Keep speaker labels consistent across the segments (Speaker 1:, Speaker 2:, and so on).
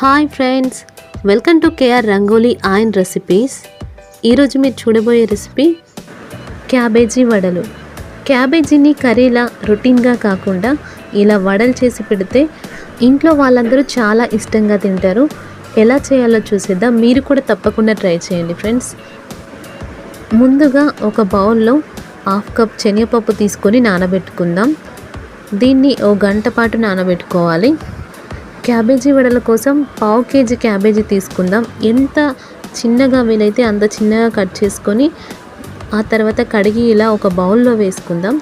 Speaker 1: Hi friends, welcome to KR rangoli and recipes. ఈరోజు మీరు చూడబోయే రెసిపీ క్యాబేజీ వడలు. క్యాబేజీని కర్రీలా రొటీన్గా కాకుండా ఇలా వడలు చేసి పెడితే ఇంట్లో వాళ్ళందరూ చాలా ఇష్టంగా తింటారు. ఎలా చేయాలో చూసేద్దాం. మీరు కూడా తప్పకుండా ట్రై చేయండి ఫ్రెండ్స్. ముందుగా ఒక బౌల్లో 1/2 కప్ శనగపప్పు తీసుకొని నానబెట్టుకుందాం. దీన్ని ఓ గంట పాటు నానబెట్టుకోవాలి. క్యాబేజీ వడల కోసం 1/2 కేజీ క్యాబేజీ తీసుకుందాం. ఎంత చిన్నగా వీలైతే అంత చిన్నగా కట్ చేసుకొని ఆ తర్వాత కడిగి ఇలా ఒక బౌల్లో వేసుకుందాం.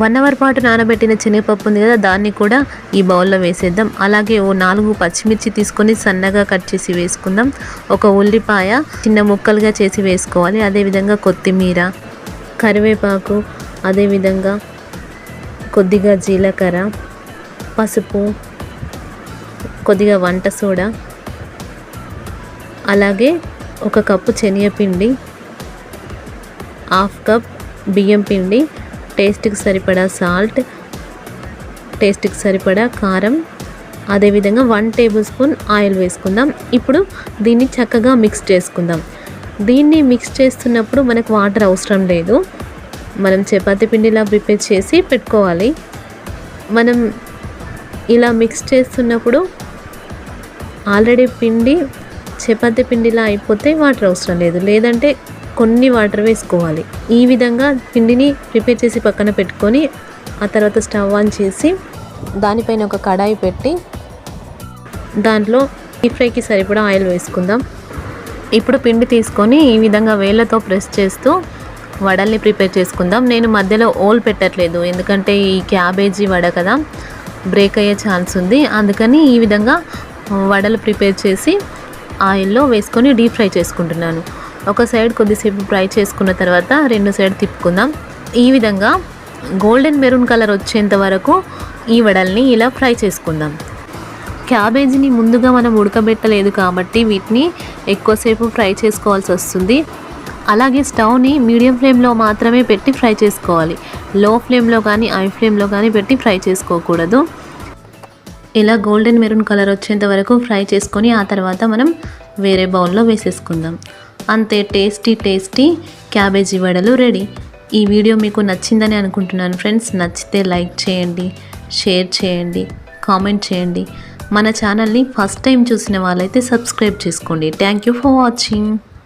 Speaker 1: 1 అవర్ పాటు నానబెట్టిన శనగపప్పు ఉంది కదా, దాన్ని కూడా ఈ బౌల్లో వేసేద్దాం. అలాగే ఓ 4 పచ్చిమిర్చి తీసుకొని సన్నగా కట్ చేసి వేసుకుందాం. ఒక ఉల్లిపాయ చిన్న ముక్కలుగా చేసి వేసుకోవాలి. అదేవిధంగా కొత్తిమీర, కరివేపాకు, అదేవిధంగా కొద్దిగా జీలకర్ర, పసుపు, కొద్దిగా వంట సోడా, అలాగే 1 కప్పు శనగపిండి, 1/2 కప్ బియ్యం పిండి, టేస్ట్కి సరిపడా సాల్ట్, టేస్ట్కి సరిపడా కారం, అదేవిధంగా 1 టేబుల్ స్పూన్ ఆయిల్ వేసుకుందాం. ఇప్పుడు దీన్ని చక్కగా మిక్స్ చేసుకుందాం. దీన్ని మిక్స్ చేస్తున్నప్పుడు మనకు వాటర్ అవసరం లేదు. మనం చపాతీ పిండిలా ప్రిపేర్ చేసి పెట్టుకోవాలి. మనం ఇలా మిక్స్ చేస్తున్నప్పుడు ఆల్రెడీ పిండి చపాతీ పిండిలా అయిపోతే వాటర్ అవసరం లేదు, లేదంటే కొన్ని వాటర్ వేసుకోవాలి. ఈ విధంగా పిండిని ప్రిపేర్ చేసి పక్కన పెట్టుకొని ఆ తర్వాత స్టవ్ ఆన్ చేసి దానిపైన ఒక కడాయి పెట్టి దాంట్లో డీప్ ఫ్రైకి సరిపడా ఆయిల్ వేసుకుందాం. ఇప్పుడు పిండి తీసుకొని ఈ విధంగా వేళ్ళతో ప్రెస్ చేస్తూ వడల్ని ప్రిపేర్ చేసుకుందాం. నేను మధ్యలో ఓల్ పెట్టట్లేదు, ఎందుకంటే ఈ క్యాబేజీ వడ కదా, బ్రేక్ అయ్యే ఛాన్స్ ఉంది. అందుకని ఈ విధంగా వడలు ప్రిపేర్ చేసి ఆయిల్లో వేసుకొని డీప్ ఫ్రై చేసుకుంటున్నాను. ఒక సైడ్ కొద్దిసేపు ఫ్రై చేసుకున్న తర్వాత రెండు సైడ్ తిప్పుకుందాం. ఈ విధంగా గోల్డెన్ మెరూన్ కలర్ వచ్చేంత వరకు ఈ వడల్ని ఇలా ఫ్రై చేసుకుందాం. క్యాబేజీని ముందుగా మనం ఉడకబెట్టలేదు కాబట్టి వీటిని ఎక్కువసేపు ఫ్రై చేసుకోవాల్సి వస్తుంది. అలాగే స్టవ్ని మీడియం ఫ్లేమ్లో మాత్రమే పెట్టి ఫ్రై చేసుకోవాలి. లో ఫ్లేమ్లో కానీ హై ఫ్లేమ్లో కానీ పెట్టి ఫ్రై చేసుకోకూడదు. ఇలా గోల్డెన్ మెరూన్ కలర్ వచ్చేంత వరకు ఫ్రై చేసుకొని ఆ తర్వాత మనం వేరే బౌల్లో వేసేసుకుందాం. అంతే, టేస్టీ క్యాబేజీ వడలు రెడీ. ఈ వీడియో మీకు నచ్చిందని అనుకుంటున్నాను ఫ్రెండ్స్. నచ్చితే లైక్ చేయండి, షేర్ చేయండి, కామెంట్ చేయండి. మన ఛానల్ని ఫస్ట్ టైం చూసిన వాళ్ళైతే సబ్స్క్రైబ్ చేసుకోండి. Thank you for watching.